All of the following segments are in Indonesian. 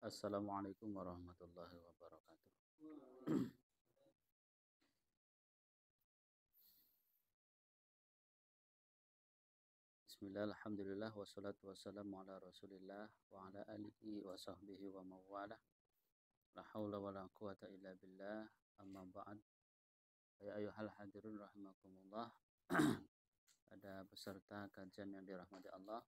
Assalamualaikum warahmatullahi wabarakatuh. Bismillah, alhamdulillah, wassalatu wassalamu ala rasulillah wa ala alihi wa sahbihi wa mawala. La hawla wa la quwata illa billah, amma ba'd. Ya ayuhal hadirun rahimakumullah. Ada peserta kajian yang dirahmati Allah.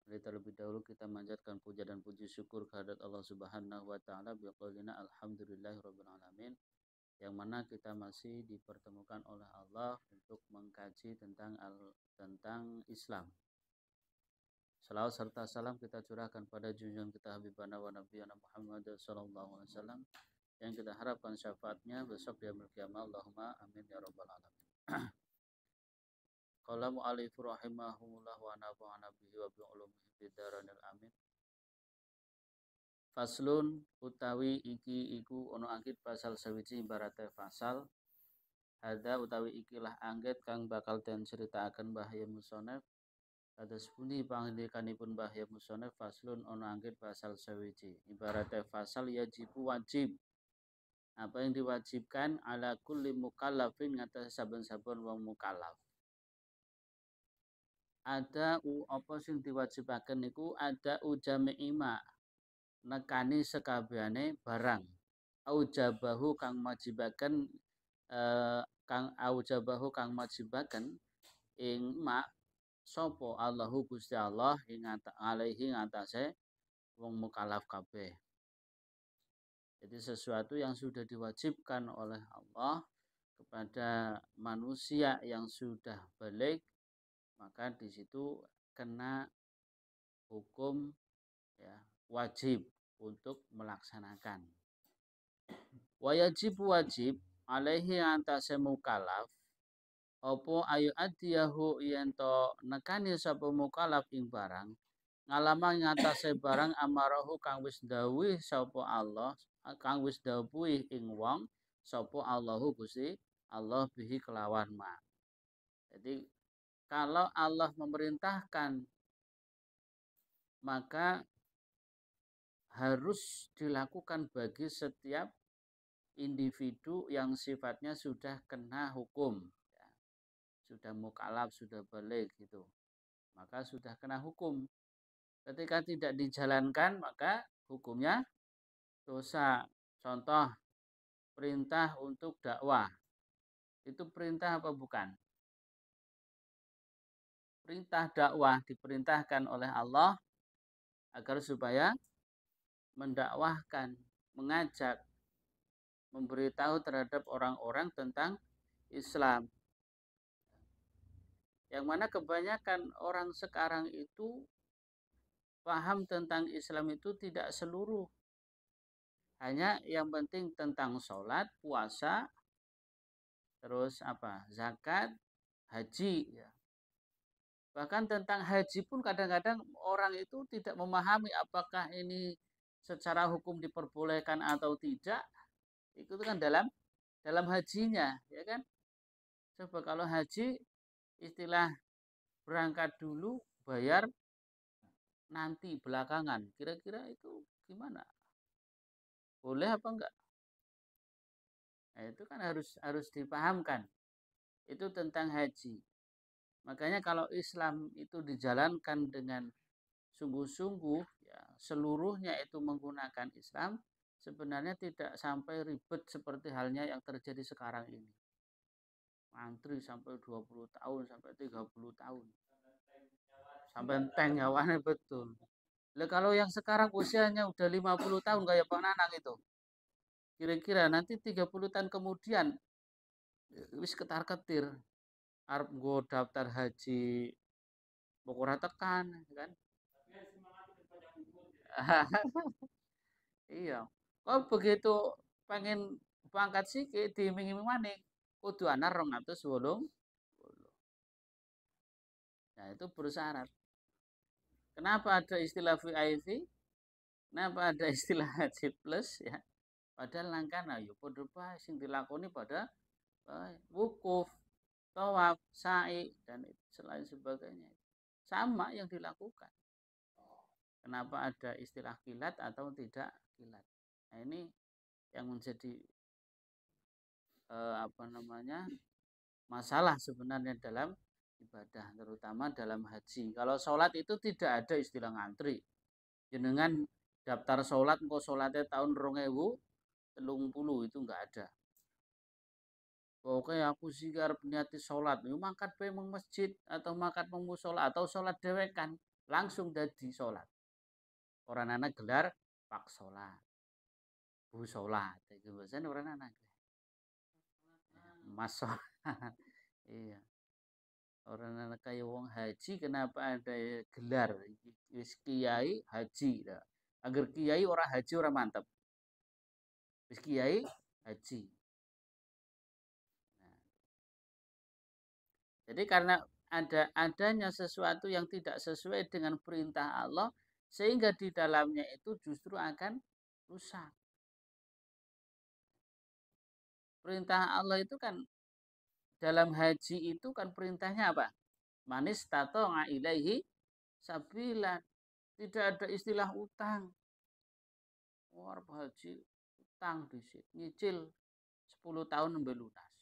Jadi terlebih dahulu kita manjatkan puja dan puji syukur kehadirat Allah Subhanahu wa taala biqaulina alhamdulillahirabbil alamin. Yang mana kita masih dipertemukan oleh Allah untuk mengkaji tentang Islam. Salawat serta salam kita curahkan pada junjungan kita Habibana wa Nabiyana Muhammad sallallahu alaihi wasallam yang kita harapkan syafaatnya besok di yaumil qiyamah. Allahumma amin ya rabbal alamin. Qala mu'allif rahimahumullah wa nafa'ana bihi wa bi ulumihi bidaranil amin. Faslun utawi iki iku ono angkit pasal sawiji ibarate fasal. Ada utawi ikilah angget kang bakal den critakaken Mbahya Musonef. Kados pundi pangendikanipun Mbahya Musonef faslun ono angget pasal sawiji. Ibarate fasal yajibu wajib. Apa yang diwajibkan ala kulli mukallafin ngatas saben-saben wong mukallaf. Ada apa sing diwajibaken niku ada ujame ima nekani sekabehane barang. Aujabahu kang majibaken kang majibaken ing mak sapa Allahu Gusti Allah ing alaihi ngatasé wong mukallaf kabeh. Jadi sesuatu yang sudah diwajibkan oleh Allah kepada manusia yang sudah balik, maka di situ kena hukum ya, wajib untuk melaksanakan. Wajib alaihi antase mukallaf opo ayu adiyahu yento nekani sapa mukallaf ing barang ngalamang ngatasé barang amarahu kang wis dawuh sapa Allah kang wis dawuh ing wong sapa Allahu Gusti Allah bihi kelawan ma. Jadi kalau Allah memerintahkan maka harus dilakukan bagi setiap individu yang sifatnya sudah kena hukum, ya. Sudah mukallaf, sudah balik gitu, maka sudah kena hukum. Ketika tidak dijalankan maka hukumnya dosa. Contoh perintah untuk dakwah, itu perintah apa bukan? Perintah dakwah diperintahkan oleh Allah agar supaya mendakwahkan, mengajak, memberitahu terhadap orang-orang tentang Islam. Yang mana kebanyakan orang sekarang itu paham tentang Islam itu tidak seluruh. Hanya yang penting tentang sholat, puasa, terus zakat, haji. Ya. Bahkan tentang haji pun kadang-kadang orang itu tidak memahami apakah ini secara hukum diperbolehkan atau tidak. Itu kan dalam hajinya, ya kan? Coba kalau haji istilah berangkat dulu, bayar nanti belakangan. Kira-kira itu gimana? Boleh apa enggak? Nah, itu kan harus dipahamkan. Itu tentang haji. Makanya kalau Islam itu dijalankan dengan sungguh-sungguh, ya, seluruhnya itu menggunakan Islam, sebenarnya tidak sampai ribet seperti halnya yang terjadi sekarang ini. Antri sampai 20 tahun, sampai 30 tahun. Sampai enteng nyawanya betul. Lah kalau yang sekarang usianya udah 50 tahun kayak Pak Nanang itu. Kira-kira nanti 30 tahun kemudian wis ketar-ketir arep nggo daftar haji pokoknya tekan kan. Iya. Kok begitu pengen berangkat sih diiming-iming maning kudu ana 280. Nah, itu bersyarat. Kenapa ada istilah VIP? Kenapa ada istilah haji plus ya? Padahal langkana yo padha bae sing dilakoni pada wukuf, tawaf, sa'i dan selain sebagainya. Sama yang dilakukan. Kenapa ada istilah kilat atau tidak kilat? Nah, ini yang menjadi masalah sebenarnya dalam ibadah, terutama dalam haji. Kalau sholat itu tidak ada istilah ngantri. Jenengan daftar sholat, engkau sholatnya tahun 2030 itu enggak ada. Oke, aku sih arep niati sholat, yo mangkat bae meng masjid atau mangkat meng mushola atau sholat dewekan, langsung dadi sholat. Orang anak gelar pak sholat, bu sholat, itu biasanya orang anak mas sholat. Iya, orang anak kayak wong haji kenapa ada gelar wis kiai haji dah. Agar kiai orang haji orang mantap, wis kiai haji. Nah, jadi karena adanya sesuatu yang tidak sesuai dengan perintah Allah, sehingga di dalamnya itu justru akan rusak. Perintah Allah itu kan dalam haji itu kan perintahnya apa? Manis tato ilaihi sabila. Tidak ada istilah utang. War haji utang disit, nyicil 10 tahun nembe lunas.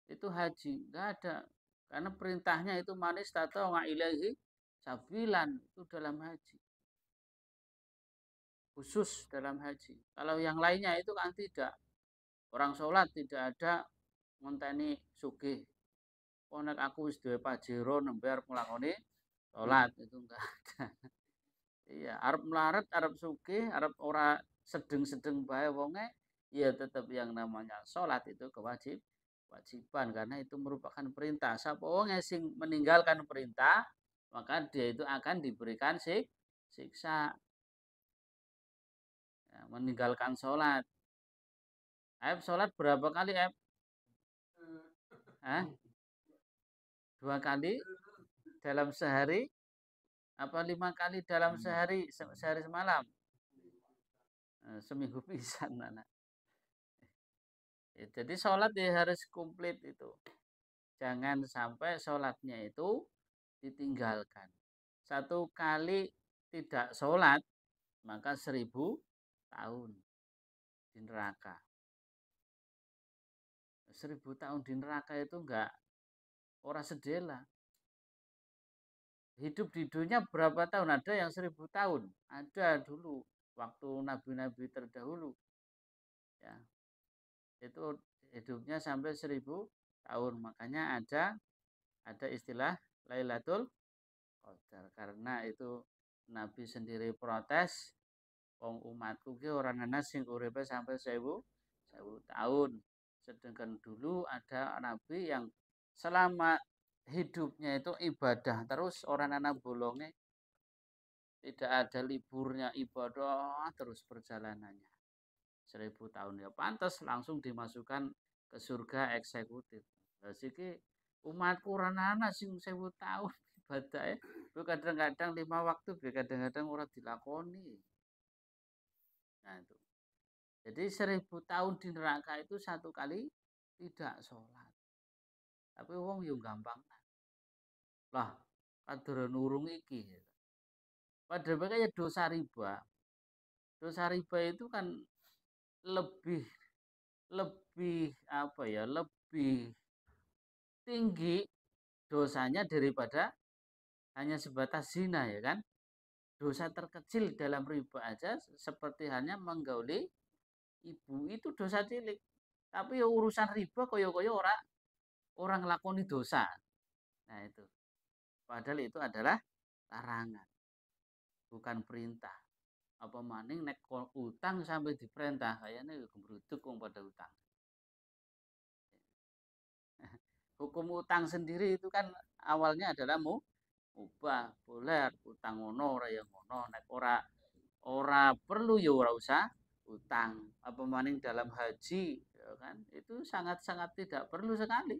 Itu haji, enggak ada. Karena perintahnya itu manis tato ilaihi sabilan, itu dalam haji. Khusus dalam haji. Kalau yang lainnya itu kan tidak. Orang sholat tidak ada ngonteni sugih. Konek aku wis duwe pajero nembe arep nglakoni sholat, itu enggak ada. Iya, arep melarat, arep sugih, arep ora sedeng-sedeng bae wonge, ya tetap yang namanya sholat itu kewajiban karena itu merupakan perintah. Sapa wonge sing meninggalkan perintah, maka dia itu akan diberikan siksa. Ya, meninggalkan sholat. Aib sholat berapa kali, Aib? Hah? 2 kali dalam sehari? Apa 5 kali dalam sehari semalam? Seminggu pisan anak. Jadi sholat ya harus komplit itu. Jangan sampai sholatnya itu ditinggalkan. 1 kali tidak sholat, maka 1000 tahun di neraka. 1000 tahun di neraka itu enggak ora sedela. Hidup di dunia berapa tahun? Ada yang 1000 tahun. Ada dulu waktu nabi-nabi terdahulu. Ya, itu hidupnya sampai 1000 tahun. Makanya ada istilah Lailatul Qadar karena itu Nabi sendiri protes, wong umatku ki orang ana sing uripe sampai 1000 tahun. Sedangkan dulu ada nabi yang selama hidupnya itu ibadah terus, orang anak bolongnya tidak ada liburnya, ibadah terus perjalanannya. 1000 tahun ya pantas langsung dimasukkan ke surga eksekutif. Jadi umatku ranana sing 1000 tahun ibadah itu kadang-kadang 5 waktu, kadang-kadang orang dilakoni. Nah itu. Jadi 1000 tahun di neraka itu 1 kali tidak sholat. Tapi wong yo gampang. Lah, kadang nurung iki. Padahal kayak dosa riba. Dosa riba itu kan lebih apa ya, lebih tinggi dosanya daripada hanya sebatas zina ya kan. Dosa terkecil dalam riba aja seperti hanya menggauli ibu itu dosa cilik. Tapi ya urusan riba koyo-koyo orang lakoni dosa. Nah itu. Padahal itu adalah larangan. Bukan perintah. Apa maning nek utang sampai diperintah kayaknya gembruduk wong pada utang. Hukum utang sendiri itu kan awalnya adalah mubah, boleh utang ngono ora ya ngono, nek ora perlu ya ora usah utang. Apa maning dalam haji ya kan itu sangat-sangat tidak perlu sekali.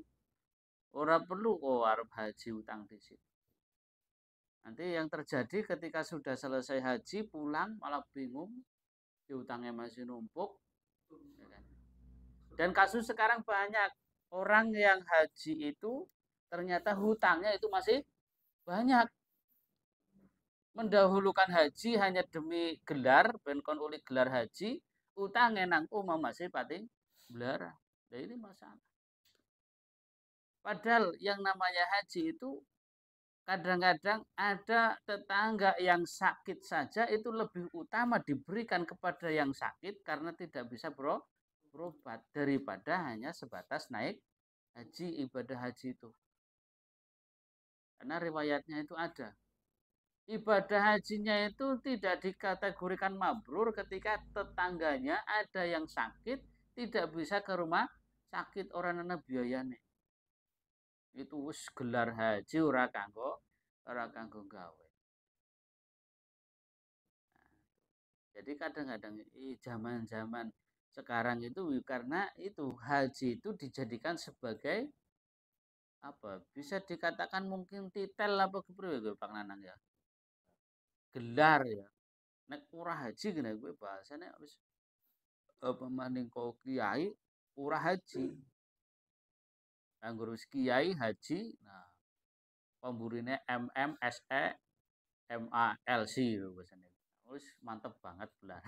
Ora perlu kok arep haji utang di situ. Nanti yang terjadi ketika sudah selesai haji pulang malah bingung, utangnya masih numpuk. Ya kan? Dan kasus sekarang banyak orang yang haji itu ternyata hutangnya itu masih banyak mendahulukan haji hanya demi gelar ben kon uli gelar haji utang nang umam masih pating belara. Nah, ini masalah. Padahal yang namanya haji itu kadang-kadang ada tetangga yang sakit saja itu lebih utama diberikan kepada yang sakit karena tidak bisa berobat daripada hanya sebatas naik haji, ibadah haji itu. Karena riwayatnya itu ada. Ibadah hajinya itu tidak dikategorikan mabrur ketika tetangganya ada yang sakit tidak bisa ke rumah sakit orang nana biayane. Itu wis gelar haji ora kanggo gawe. Jadi kadang-kadang zaman-zaman sekarang itu karena itu haji itu dijadikan sebagai apa? Bisa dikatakan mungkin titel apa kepriwe Pak Nanang ya. Gelar ya. Nek urah haji gini gue bahasanya harus apa maning kau kiai urah haji. Anggurus kiai haji. Nah, pemburine MMSE MALC itu bahasanya. Wis mantep banget gelar.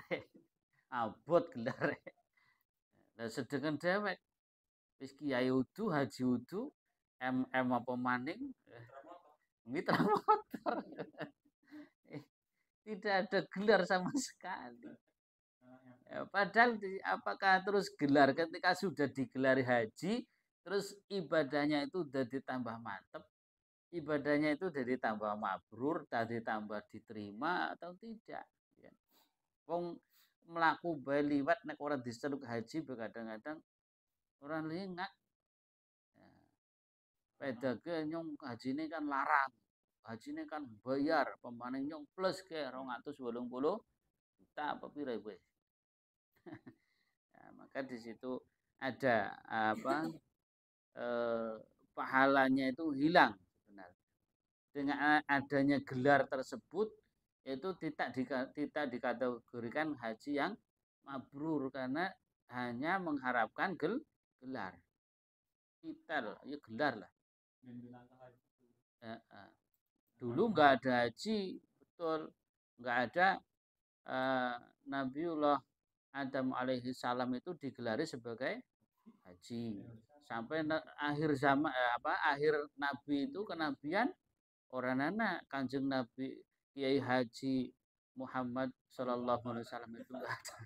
Abot gelar. Nah, sedangkan dewek wis kiai udu haji udu MM apa maning mitra motor. Tidak ada gelar sama sekali. Ya, padahal apakah terus gelar ketika sudah digelari haji terus ibadahnya itu sudah ditambah mantep, ibadahnya itu jadi tambah mabrur, jadi tambah diterima atau tidak ya. Wong melaku bae liwat nek ora diseluk haji kadang-kadang orang lingat ya. Pedake nyong haji ini kan larang, haji ini kan bayar, pemaning nyong plus ke 280 juta apa pira gue. Ya, maka di situ ada apa pahalanya itu hilang sebenarnya. Dengan adanya gelar tersebut itu tidak dikategorikan haji yang mabrur karena hanya mengharapkan gelar. Titel, ya gelar lah. Dulu nggak ada haji, betul, nggak ada Nabiullah Adam alaihi salam itu digelari sebagai haji sampai akhir zaman akhir nabi itu kenabian orang anak kanjeng nabi Kiai Haji Muhammad Shallallahu Alaihi Wasallam itu enggak ada.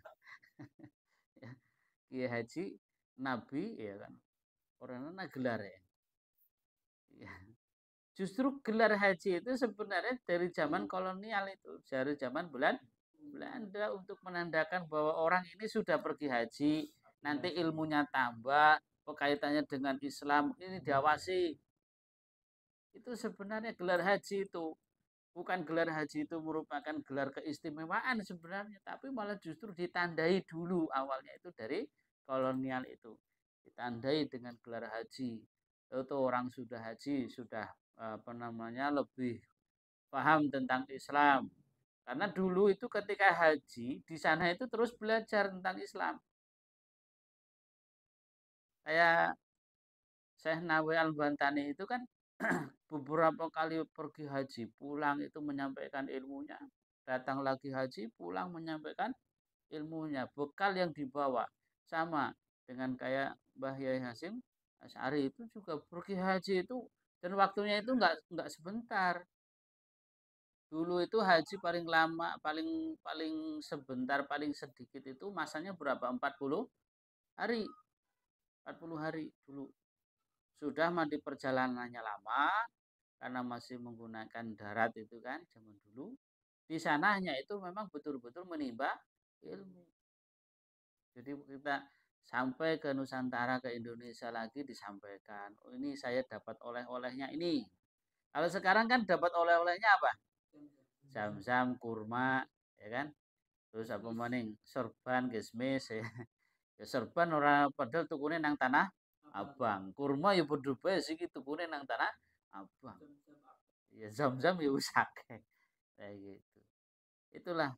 Kiai Haji nabi ya kan orang anak gelar ya. Justru gelar haji itu sebenarnya dari zaman kolonial itu dari zaman Belanda untuk menandakan bahwa orang ini sudah pergi haji nanti ilmunya tambah kaitannya dengan Islam ini diawasi. Itu sebenarnya gelar haji itu bukan gelar haji itu merupakan gelar keistimewaan sebenarnya, tapi malah justru ditandai dulu awalnya itu dari kolonial itu. Ditandai dengan gelar haji. Itu orang sudah haji, sudah apa namanya lebih paham tentang Islam. Karena dulu itu ketika haji di sana itu terus belajar tentang Islam. Kayak Syekh Nawawi Al-Bantani itu kan beberapa kali pergi haji, pulang itu menyampaikan ilmunya, datang lagi haji, pulang menyampaikan ilmunya, bekal yang dibawa sama dengan kayak Mbah Yai Hasyim Asy'ari itu juga pergi haji itu dan waktunya itu enggak sebentar. Dulu itu haji paling lama, paling paling sebentar, paling sedikit itu masanya berapa? 40 hari. 40 hari dulu. Sudah mah di perjalanannya lama karena masih menggunakan darat itu kan zaman dulu. Di sananya itu memang betul-betul menimba ilmu. Jadi kita sampai ke Nusantara ke Indonesia lagi disampaikan. Oh ini saya dapat oleh-olehnya ini. Kalau sekarang kan dapat oleh-olehnya apa? Zam-zam, kurma, ya kan? Terus apa maning? Sorban, kismis, ya. Ya sorban orang padahal tukune nang tanah abang. Kurma ya padha bae siki tukune nang tanah abang. Ya zam-zam ya usake. Kayak gitu. Itulah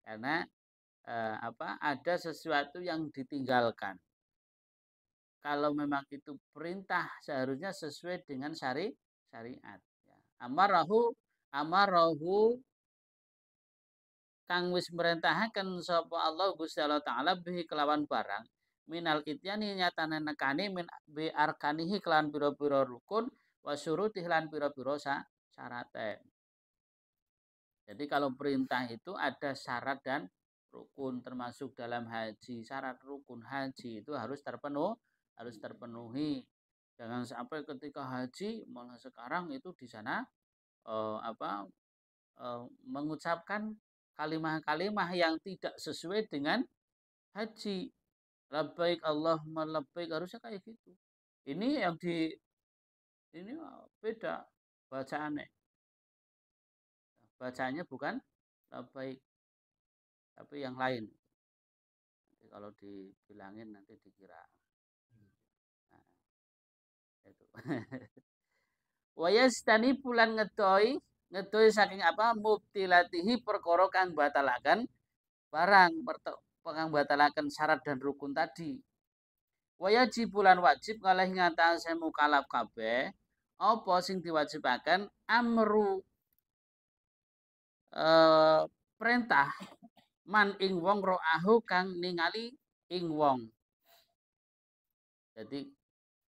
karena ada sesuatu yang ditinggalkan. Kalau memang itu perintah seharusnya sesuai dengan syariat. Ya. Amarahu kang wis merintahaken sapa Allah Gusti Allah taala bihi kelawan barang minal ityani nyatane nekani min bi arkanihi kelawan pira-pira rukun wa syurutih lan pira-pira syarate. Jadi kalau perintah itu ada syarat dan rukun termasuk dalam haji. Syarat rukun haji itu harus terpenuhi. Jangan sampai ketika haji malah sekarang itu di sana apa mengucapkan kalimah-kalimah yang tidak sesuai dengan haji. Labbaik Allahumma labbaik harusnya kayak gitu. Ini yang ini beda bacaannya. Bacanya bukan labbaik tapi yang lain. Nanti kalau dibilangin nanti dikira. Nah, itu. Wayastani bulan ngedoi saking apa mubtilatihi perkara kang batalaken barang kang batalaken syarat dan rukun tadi. Wajib bulan wajib kalih ngatasé mukalaf kabeh apa sing diwajibaken amru perintah man ing wong ro'ahu kang ningali ing wong. Jadi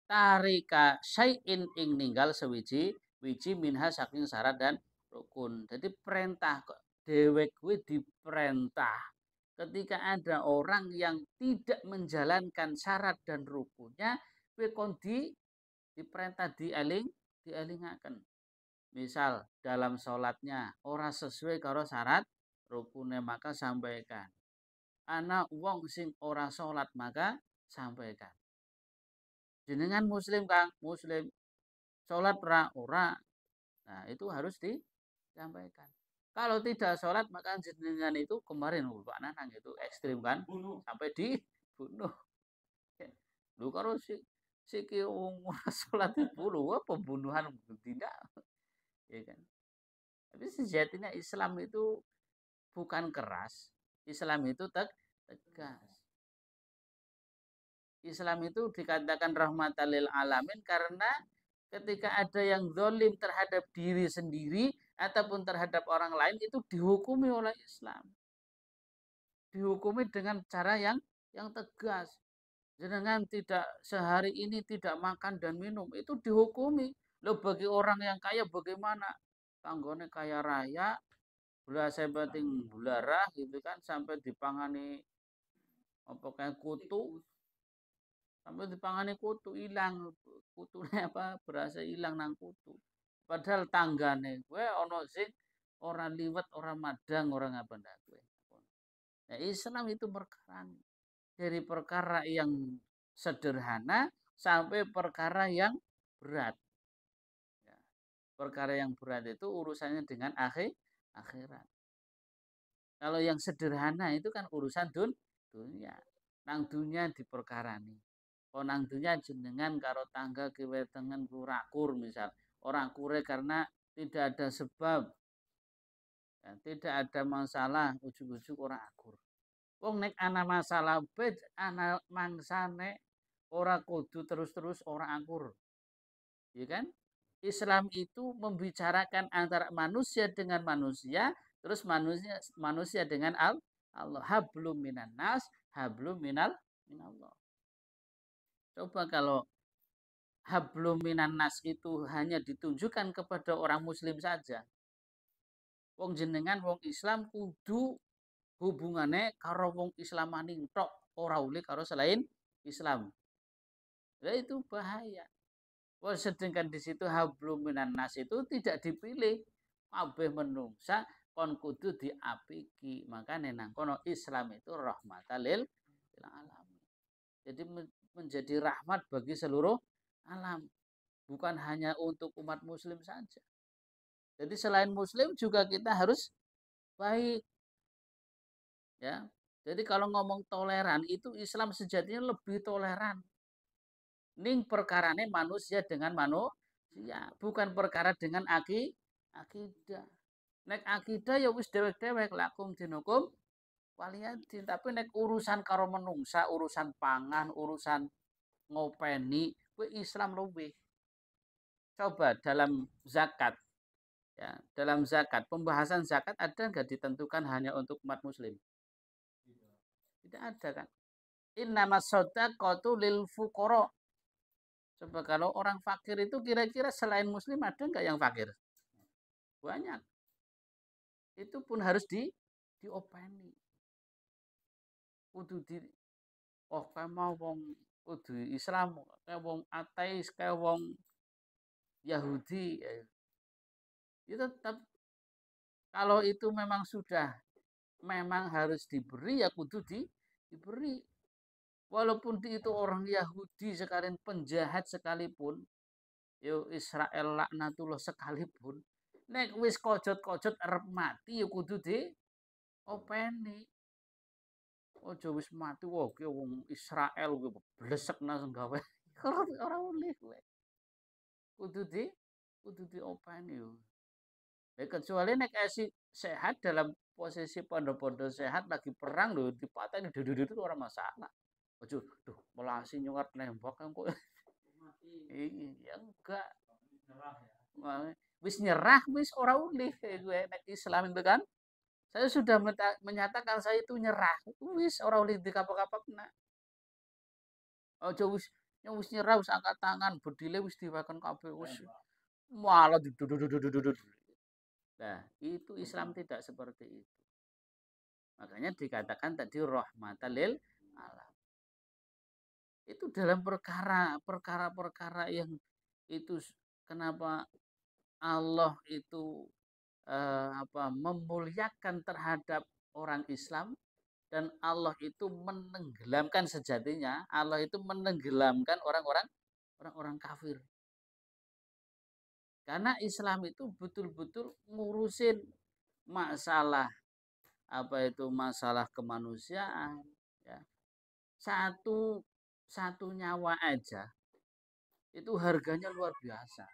tarika syai'in ing ninggal wiji minha saking syarat dan rukun. Jadi perintah kok dewek kuwi diperintah. Ketika ada orang yang tidak menjalankan syarat dan rukunnya, kuwi kon diperintah dielingaken. Misal dalam sholatnya orang sesuai karo syarat rukunnya maka sampaikan. Anak wong sing ora sholat maka sampaikan. Jenengan muslim Kang, muslim. Sholat ora. Nah, itu harus disampaikan. Kalau tidak sholat maka jenengan itu kemarin Pak Nanang itu ekstrim kan, sampai dibunuh. Lu kalau si sholat dibunuh, pembunuhan tidak, ya kan? Tapi sejatinya Islam itu bukan keras, Islam itu tegas. Islam itu dikatakan rahmatan lil alamin karena ketika ada yang zalim terhadap diri sendiri ataupun terhadap orang lain itu dihukumi oleh Islam. Dihukumi dengan cara yang tegas. Jangan tidak sehari ini tidak makan dan minum itu dihukumi. Loh bagi orang yang kaya bagaimana? Tanggone kaya raya, gula sebating bularah gitu kan sampai dipangani apa kayak kutu sampai dipangani kutu hilang kutunya apa berasa hilang nang kutu padahal tanggane gue ono sing orang liwet orang madang orang apa ndak gue nah, Islam itu perkara dari perkara yang sederhana sampai perkara yang berat ya. Perkara yang berat itu urusannya dengan akhirat kalau yang sederhana itu kan urusan dunia nang dunia diperkarani nang dunia jenengan karo tangga kewetengan kurakur misal orang kure karena tidak ada sebab ya, tidak ada masalah ujuk-ujuk orang akur wong nek ana masalah bet ana mangsane ora kudu terus-terus orang akur ya kan Islam itu membicarakan antara manusia dengan manusia terus manusia dengan Allah hablum minan nas hablum minallah coba kalau hablum minan nas itu hanya ditunjukkan kepada orang muslim saja wong jenengan wong Islam kudu hubungannya karo wong Islam maning tok ora uli karo selain Islam ya itu bahaya sedangkan di situ hablum minan nas itu tidak dipilih kabeh menungsa kon kudu diapiki makanya nang kono Islam itu rahmatan lil alamin jadi menjadi rahmat bagi seluruh alam bukan hanya untuk umat muslim saja jadi selain muslim juga kita harus baik ya jadi kalau ngomong toleran itu Islam sejatinya lebih toleran ning perkarane manusia dengan manusia bukan perkara dengan akidah nek akidah ya wis dewek-dewek lakum dinukum waliyadin tapi nek urusan karo menungsa urusan pangan urusan ngopeni kuwi Islam luwih coba dalam zakat Ya, dalam zakat, pembahasan zakat ada nggak ditentukan hanya untuk umat muslim? Tidak ada kan? Innamas shadaqatu lil fuqara. Coba kalau orang fakir itu kira-kira selain muslim ada nggak yang fakir? Banyak. Itu pun harus diopeni. Kudu di oh kayak mau wong kudu Islam, kayak wong ateis, kayak wong Yahudi. Itu tetap kalau itu memang sudah memang harus diberi ya kudu diberi. Walaupun itu orang Yahudi sekarang penjahat sekalipun, yo Israel laknatullah sekalipun, nek wis kojot-kojot arep mati yo kudu di openi. Ojo wis mati wah ki wong Israel kuwi blesek nang gawe. Ora oleh kowe. Kudu diopeni yo. Kecuali nek esi sehat dalam posisi pondok-pondok sehat lagi perang lho dipateni itu orang masalah. Ojo duh melasi nyuwat nembak kan kok. Iya enggak. Wis nyerah wis ora ulih gue nek Islam itu kan. Saya sudah menyatakan saya itu nyerah. Wis ora ulih dikapok-kapokna. Ojo wis nyerah wis angkat tangan bedile wis diwakon kabeh wis malah dududududududud. Nah, itu Islam tidak seperti itu. Makanya dikatakan tadi rahmatan lil alam. Itu dalam perkara-perkara yang itu kenapa Allah itu memuliakan terhadap orang Islam dan Allah itu menenggelamkan sejatinya Allah itu menenggelamkan orang-orang kafir. Karena Islam itu betul-betul ngurusin masalah apa itu masalah kemanusiaan ya. Satu nyawa aja itu harganya luar biasa.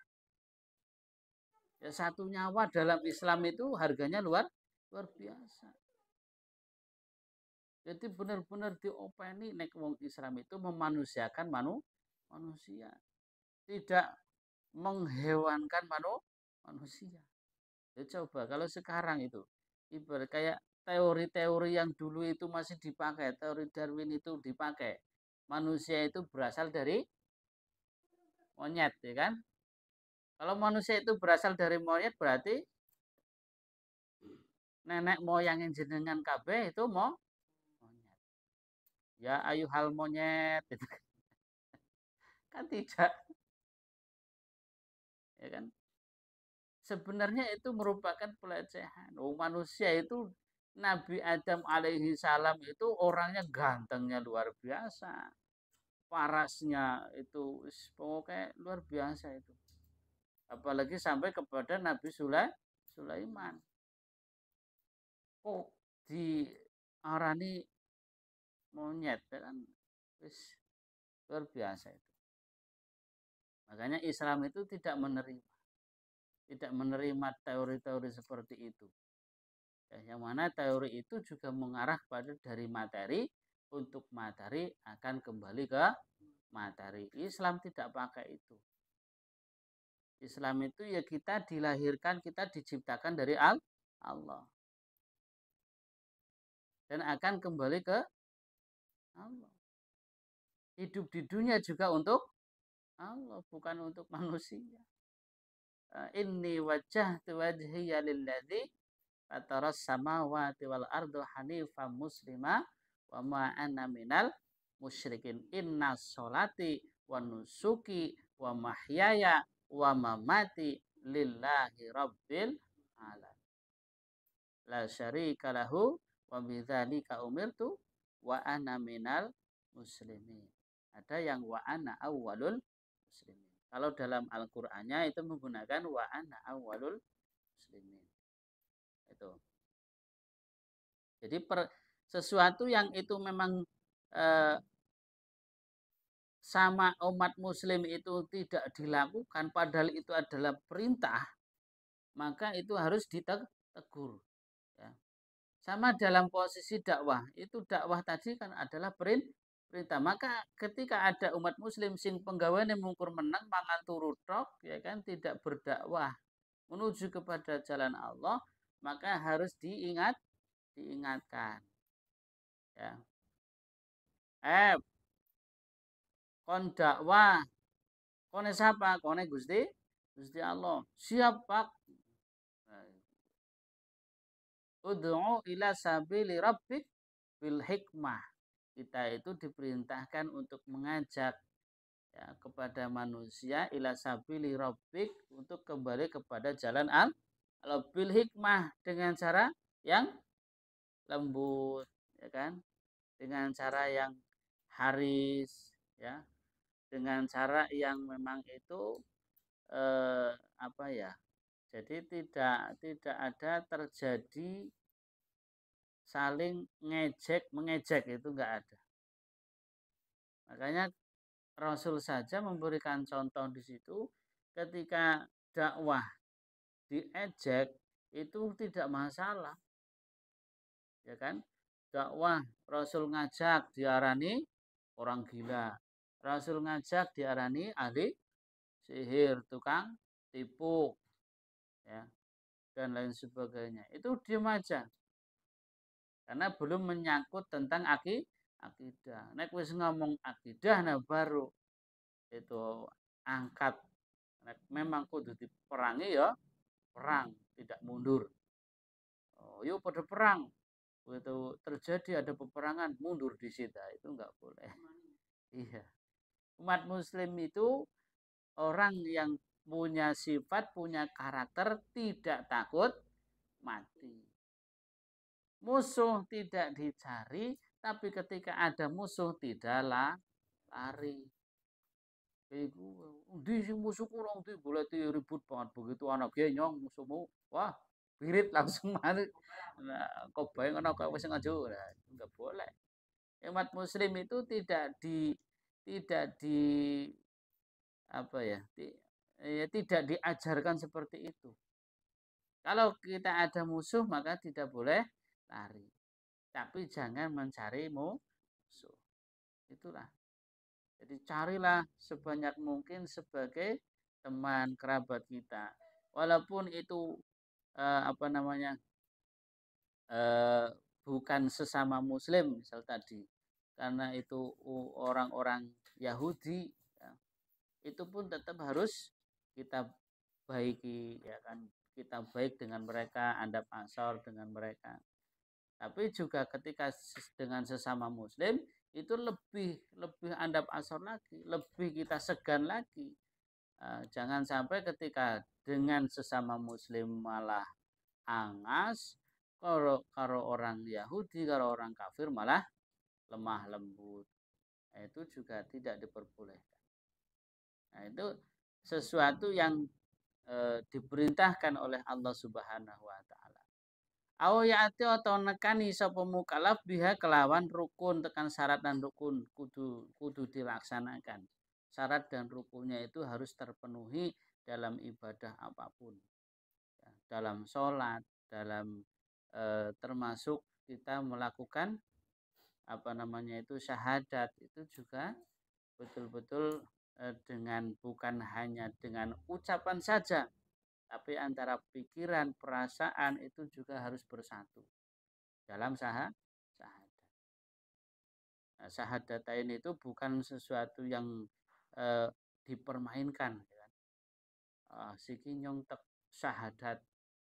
Ya, satu nyawa dalam Islam itu harganya luar biasa. Jadi benar-benar diopeni nek wong Islam itu memanusiakan manusia, tidak menghewankan manusia. Ya coba kalau sekarang itu ibarat kayak teori-teori yang dulu itu masih dipakai, teori Darwin itu dipakai. Manusia itu berasal dari monyet, ya kan? Kalau manusia itu berasal dari monyet berarti nenek moyang yang jenengan kabeh itu monyet. Ya ayuhal monyet itu kan tidak, ya kan? Sebenarnya itu merupakan pelecehan. Oh, manusia itu Nabi Adam alaihi salam itu orangnya gantengnya luar biasa. Parasnya itu pokoknya luar biasa itu. Apalagi sampai kepada Nabi Sulaiman. Kok di arani monyet kan wis luar biasa itu. Makanya Islam itu tidak menerima teori-teori seperti itu. Ya, yang mana teori itu juga mengarah pada dari materi untuk materi akan kembali ke materi. Islam tidak pakai itu. Islam itu ya kita dilahirkan, kita diciptakan dari Allah. Dan akan kembali ke Allah. Hidup di dunia juga untuk Allah, bukan untuk manusia. Inni wajjahtu wajhiya lilladzi fataras samawati wal ardu hanifan muslima wa ma ana minal musyrikin. Inna sholati wa nusuki wa mahyaya wa mamati lillahi rabbil alamin. La syarika lahu wa bidzalika umirtu wa ana minal muslimin. Ada yang wa ana awwalul muslimin. Kalau dalam Al-Qur'annya itu menggunakan wa ana awwalul muslimin. Itu. Jadi sesuatu yang itu memang sama umat muslim itu tidak dilakukan padahal itu adalah perintah, maka itu harus ditegur. Ya. Sama dalam posisi dakwah, itu dakwah tadi kan adalah perintah. Maka ketika ada umat muslim sing penggaweane mungkur menang mangan turu tok, ya kan tidak berdakwah, menuju kepada jalan Allah, maka harus diingatkan. Ya. Kon dakwah, kone siapa? Kone Gusti Allah. Siap Pak. Ud'u ila sabili rabbik bil hikmah. Kita itu diperintahkan untuk mengajak ya, kepada manusia ila sabili rabbik, untuk kembali kepada jalan Allah bil hikmah, dengan cara yang lembut, ya kan? Dengan cara yang haris, ya, dengan cara yang memang itu apa ya? Jadi tidak ada terjadi saling ngejek mengejek, itu enggak ada. Makanya Rasul saja memberikan contoh di situ, ketika dakwah diejek itu tidak masalah, ya kan? Dakwah Rasul ngajak diarani orang gila, Rasul ngajak diarani ahli sihir, tukang tipu, ya, dan lain sebagainya. Itu diam aja, karena belum menyangkut tentang akidah. Nek wis ngomong akidah, nah baru itu angkat. Nek memang kudu diperangi ya perang, tidak mundur. Oh, yuk pada perang. Begitu terjadi ada peperangan, mundur di situ, itu enggak boleh. Iya. Umat muslim itu orang yang punya sifat, punya karakter, tidak takut mati. Musuh tidak dicari, tapi ketika ada musuh tidak lari. Iku di musuhku orang itu boleh ribut banget, begitu anak genyong musuhmu, wah pirit langsung mati. Nah, kau bayang anak kau wis ngaju, nah, enggak boleh. Umat muslim itu tidak di apa ya, tidak diajarkan seperti itu. Kalau kita ada musuh maka tidak boleh lari, tapi jangan mencari musuh. Itulah. Jadi carilah sebanyak mungkin sebagai teman kerabat kita, walaupun itu apa namanya bukan sesama Muslim, misal tadi, karena itu orang-orang Yahudi, ya, itu pun tetap harus kita baiki, ya kan, kita baik dengan mereka, adab ansor dengan mereka. Tapi juga ketika dengan sesama Muslim itu lebih adab ansor lagi, lebih kita segan lagi. Jangan sampai ketika dengan sesama Muslim malah angas, kalau orang Yahudi, kalau orang kafir malah lemah lembut. Nah, itu juga tidak diperbolehkan. Nah, itu sesuatu yang diperintahkan oleh Allah Subhanahu wa taala. Ya'ti atau nekani sapa mukallaf biha kelawan rukun, tekan syarat dan rukun kudu dilaksanakan. Syarat dan rukunnya itu harus terpenuhi dalam ibadah apapun. Ya, dalam sholat, dalam termasuk kita melakukan apa namanya itu syahadat, itu juga betul-betul dengan bukan hanya dengan ucapan saja, tapi antara pikiran, perasaan itu juga harus bersatu dalam syahadat. Nah, syahadatain itu bukan sesuatu yang dipermainkan, ya kan? Siki nyongtek syahadat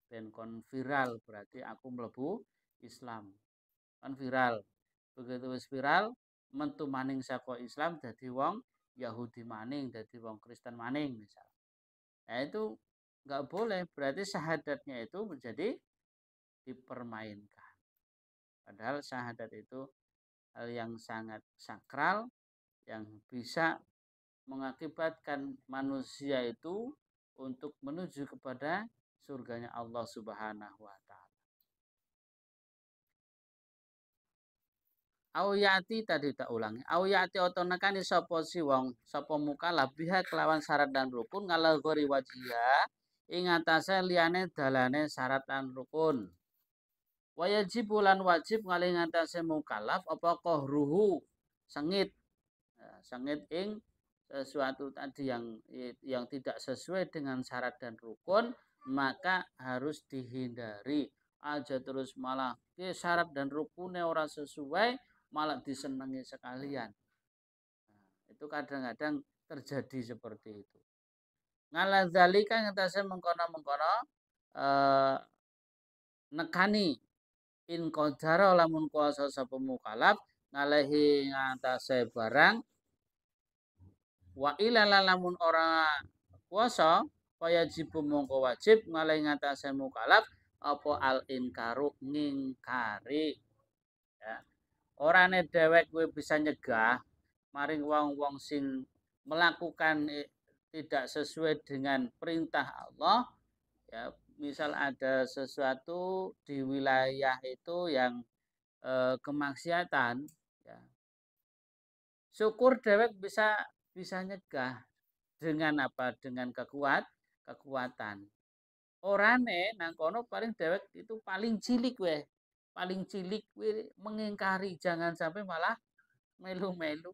ben kon viral, berarti aku mlebu Islam. Kan viral. Begitu wis viral, mentu maning saka Islam dadi wong Yahudi maning, dadi wong Kristen maning misal. Nah, itu nggak boleh, berarti syahadatnya itu menjadi dipermainkan. Padahal syahadat itu hal yang sangat sakral, yang bisa mengakibatkan manusia itu untuk menuju kepada surganya Allah Subhanahu wa taala. Auyati tadi tak ulangi. Auyati otonakani sapa si wong, sapa mukallaf biha kelawan syarat dan rukun ngalah gori wajia ing atase liyane dalane syarat dan rukun. Wajib bulan wajib ngalih ngatasé mukallaf apa kohruhu, sengit. Sengit ing sesuatu tadi yang tidak sesuai dengan syarat dan rukun, maka harus dihindari. Aja terus malah syarat dan rukunnya orang sesuai, malah disenangi sekalian. Nah, itu kadang-kadang terjadi seperti itu. Ngala zalika ngetase mengkono-mengkono eh, nekani in qadara lamun kuasa sapa mukallaf ngalehi ngatasé barang wa ilala lamun ora kuasa kaya jibu mongko wajib ngalehi ngatasé mukallaf apa al inkaru ngingkari ya. Orane dhewek kowe bisa nyegah maring wong-wong sing melakukan tidak sesuai dengan perintah Allah ya, misal ada sesuatu di wilayah itu yang kemaksiatan ya. Syukur dewek bisa nyegah dengan apa? Dengan kekuatan. Orane nang kono paling dewek itu paling cilik weh. Paling cilik weh mengingkari jangan sampai malah melu-melu.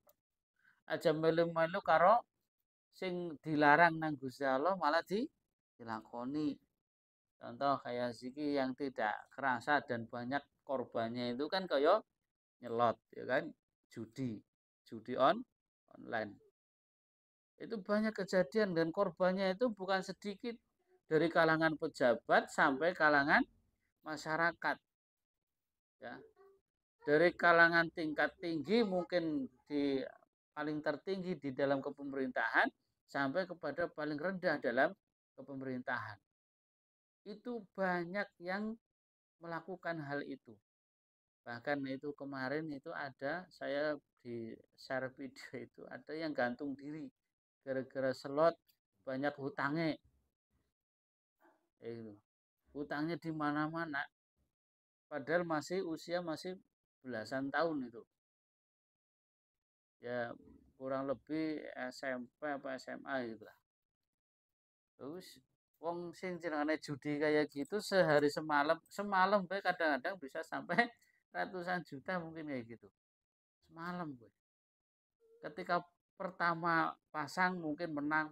Aja melu-melu karo sing dilarang nang Gusti Allah malah dilakoni. Contoh kayak ziki yang tidak kerasa dan banyak korbannya itu kan kayak nyelot ya kan, judi online. Itu banyak kejadian dan korbannya itu bukan sedikit dari kalangan pejabat sampai kalangan masyarakat ya. Dari kalangan tingkat tinggi mungkin di paling tertinggi di dalam kepemerintahan sampai kepada paling rendah dalam kepemerintahan. Itu banyak yang melakukan hal itu. Bahkan itu kemarin itu ada saya di share video itu ada yang gantung diri gara-gara slot banyak hutangnya. Hutangnya di mana-mana. Padahal usia masih belasan tahun itu. Ya kurang lebih SMP apa SMA gitu lah. Terus wong sing jenengane judi kayak gitu sehari semalam kadang-kadang bisa sampai ratusan juta mungkin kayak gitu. Semalam gue. Ketika pertama pasang mungkin menang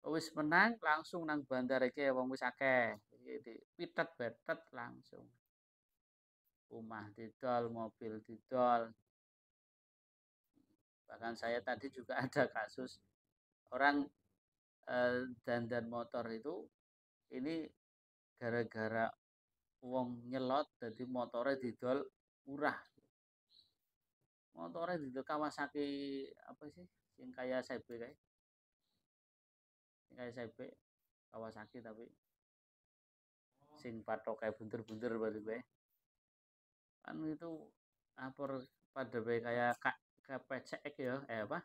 wis menang langsung nang bandar iki wong wis akeh iki pitet betet langsung rumah didol mobil didol. Bahkan saya tadi juga ada kasus orang dandan motor itu ini gara-gara wong nyelot jadi motornya didol murah. Motornya didol Kawasaki apa sih yang kayak CB kayak CB Kawasaki tapi sing patok kayak bunter-bunter berarti gue kan itu apa pada kayak KPCX ya apa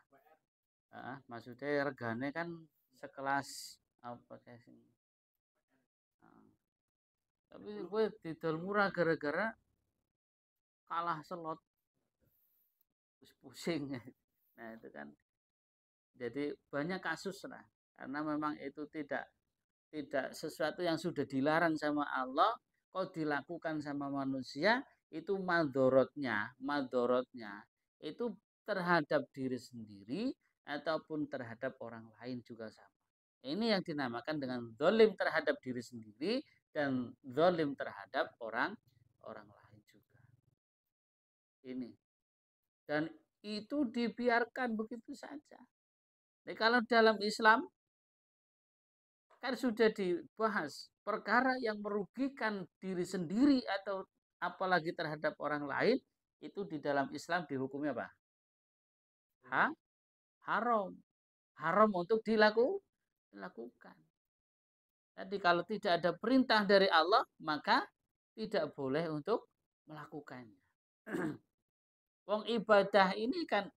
maksudnya regane kan sekelas apa kayak sing tapi gue didol murah gara-gara kalah slot terus pusing nah itu kan jadi banyak kasus lah karena memang itu tidak sesuatu yang sudah dilarang sama Allah kok dilakukan sama manusia itu madorotnya itu terhadap diri sendiri ataupun terhadap orang lain juga sama. Ini yang dinamakan dengan zalim terhadap diri sendiri dan zalim terhadap orang lain juga. Ini dan itu dibiarkan begitu saja. Jadi kalau dalam Islam kan sudah dibahas perkara yang merugikan diri sendiri atau apalagi terhadap orang lain itu di dalam Islam dihukumnya apa? Haram. Haram untuk dilakukan. Jadi kalau tidak ada perintah dari Allah maka tidak boleh untuk melakukannya. Wong ibadah ini kan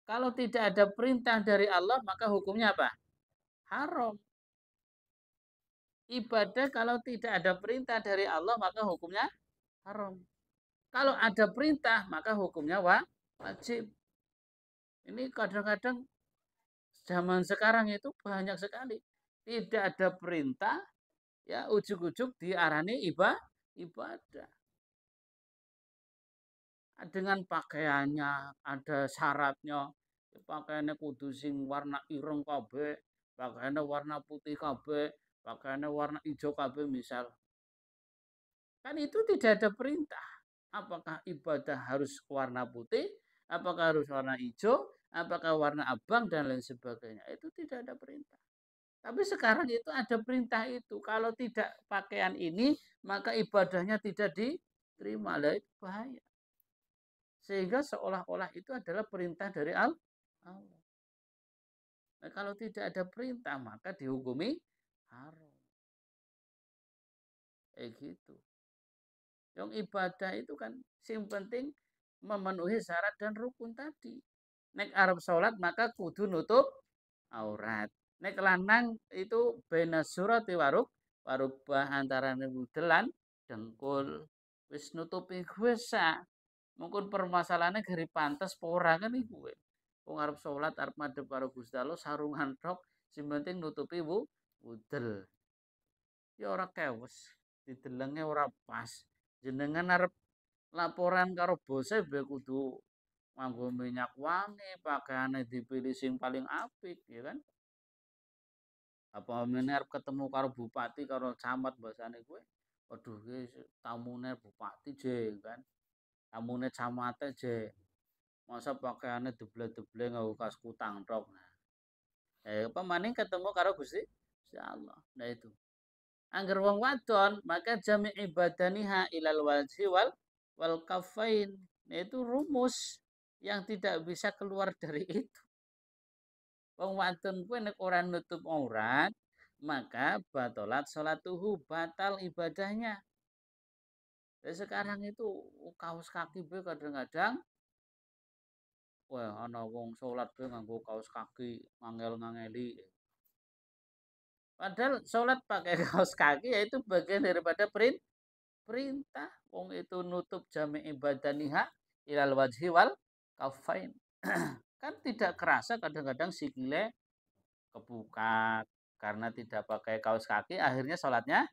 kalau tidak ada perintah dari Allah maka hukumnya apa? Haram. Ibadah kalau tidak ada perintah dari Allah maka hukumnya haram. Kalau ada perintah maka hukumnya wajib. Ini kadang-kadang zaman sekarang itu banyak sekali tidak ada perintah ya ujuk-ujuk diarani ibadah. Dengan pakaiannya ada syaratnya. Pakaiannya kudu sing warna ireng kabeh, pakaiannya warna putih kabeh, pakaiannya warna hijau kabeh misal. Kan itu tidak ada perintah. Apakah ibadah harus warna putih, apakah harus warna hijau, apakah warna abang dan lain sebagainya. Itu tidak ada perintah. Tapi sekarang itu ada perintah itu. Kalau tidak pakaian ini, maka ibadahnya tidak diterima. Lah itu bahaya. Sehingga seolah-olah itu adalah perintah dari Allah. Nah, kalau tidak ada perintah, maka dihukumi haram. Kayak gitu. Yang ibadah itu kan yang penting memenuhi syarat dan rukun tadi. Nek arep sholat maka kudu nutup aurat. Nek lanang itu bena surati warubah antara budelan dengkul. Wis nutupi wis sak. Mungkin permasalahannya gari pantes pora kan iku. Wong arep sholat arep madhep karo Gusti Allah sarungan tok sing penting nutupi budel. Ya ora kewes. Didelenge ora pas. Jenengan arep laporan karo bose be kudu nganggo minyak wangi, pakaiane dipilih sing paling apik, ya kan? Apa meneh arep ketemu karo bupati karo camat bahasane kowe. Waduh iki tamune bupati je kan. Tamune camate je. Masa pakaiane deble-deble nganggo kas kutang tok. Apa maning ketemu karo Gusti Allah. Nah itu. Angger wong wadon, maka jami ibadaniha ilal wajhi wal kafain. Nah, itu rumus yang tidak bisa keluar dari itu. Wong wadon kuwi nek ora nutup aurat, maka batalat salatuhu, batal ibadahnya. Dan sekarang itu kaos kaki be kadang-kadang wah ana wong salat be nganggo kaos kaki ngangel-ngangeli. Padahal salat pakai kaos kaki yaitu bagian daripada perintah. Wong itu nutup jami ibadaniha ilal wajhi wal kafain. Kan tidak kerasa kadang-kadang sikile kebuka karena tidak pakai kaos kaki akhirnya sholatnya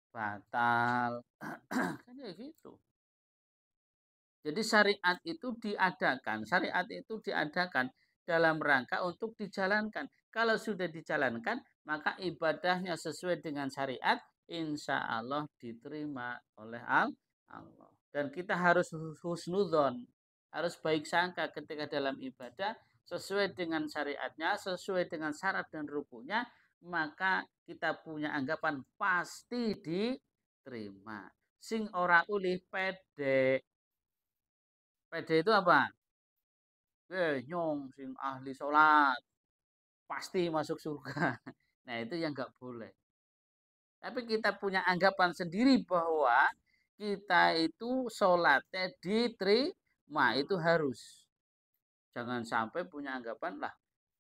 batal. Kan kayak gitu. Jadi syariat itu diadakan dalam rangka untuk dijalankan. Kalau sudah dijalankan, maka ibadahnya sesuai dengan syariat, insya Allah diterima oleh Allah. Dan kita harus husnudon, harus baik sangka ketika dalam ibadah, sesuai dengan syariatnya, sesuai dengan syarat dan rukunnya, maka kita punya anggapan pasti diterima. Sing ora ulih pede. PD itu apa? Nyong sing ahli sholat pasti masuk surga. Nah itu yang nggak boleh. Tapi kita punya anggapan sendiri bahwa kita itu sholatnya diterima itu harus. Jangan sampai punya anggapan lah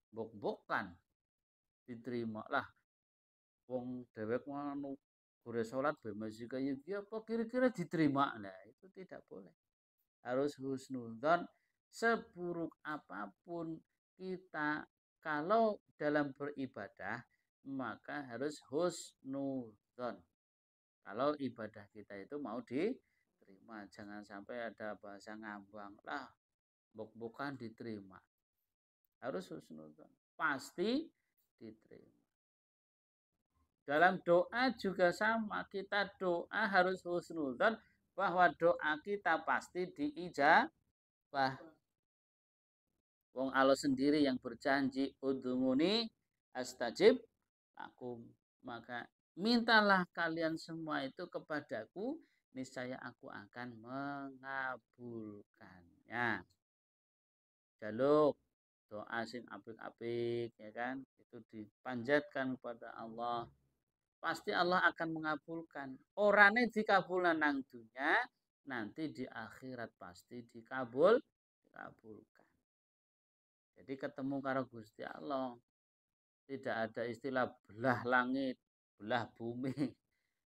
bok-bokan diterima lah. Wong dewek ngono gure sholat masih kayak gitu apa kira-kira diterima. Nah itu tidak boleh. Harus husnudzon seburuk apapun kita kalau dalam beribadah maka harus husnudzon. Kalau ibadah kita itu mau diterima, jangan sampai ada bahasa ngambang lah, bukan diterima. Harus husnudzon, pasti diterima. Dalam doa juga sama, kita doa harus husnudzon bahwa doa kita pasti diijabah. Wong Allah sendiri yang berjanji udhunguni astajib lakum. Maka mintalah kalian semua itu kepadaku, niscaya aku akan mengabulkannya. Jaluk doa sing apik-apik ya kan, itu dipanjatkan kepada Allah. Pasti Allah akan mengabulkan. Orangnya dikabulkan nang dunia, nanti di akhirat pasti dikabulkan. Jadi ketemu karo Gusti Allah. Tidak ada istilah belah langit, belah bumi.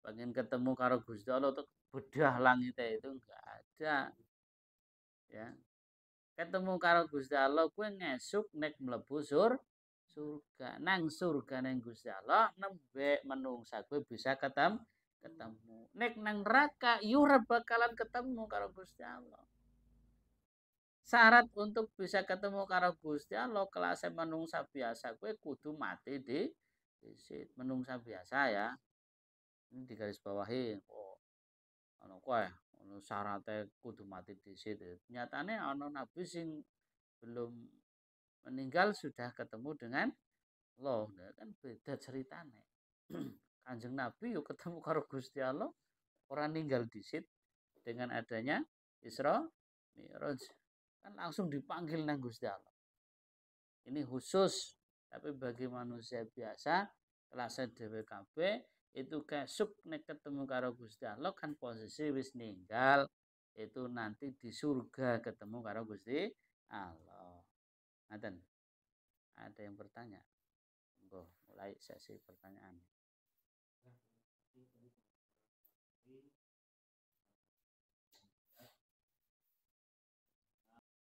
Pengen ketemu karo Gusti Allah untuk bedah langit itu enggak ada. Ya. Ketemu karo Gusti Allah kuwi ngesuk nek mlebu surga. Nang surga nang Gusti Allah nembe menungsa kuwi bisa ketemu. Nek nang neraka yo bakalan ketemu karo Gusti Allah. Syarat untuk bisa ketemu karo Gusti Allah kelas menungsa biasa kowe kudu mati di disit. Menungsa biasa ya. Ini digaris bawahi. Oh, ana kowe ono syaratnya kudu mati disit. Nyatane ana nabi sing belum meninggal sudah ketemu dengan Allah. Nah, kan beda ceritane. Kanjeng Nabi yuk ketemu karo Gusti Allah orang ninggal disit dengan adanya Isra Mi'raj. Kan langsung dipanggil nang Gusti Allah. Ini khusus, tapi bagi manusia biasa kelas DWKB itu kesuk nek ketemu karo Gusti Allah kan posisi wis ninggal itu nanti di surga ketemu karo Gusti Allah. Ngaten. Ada yang bertanya? Mulai sesi pertanyaan.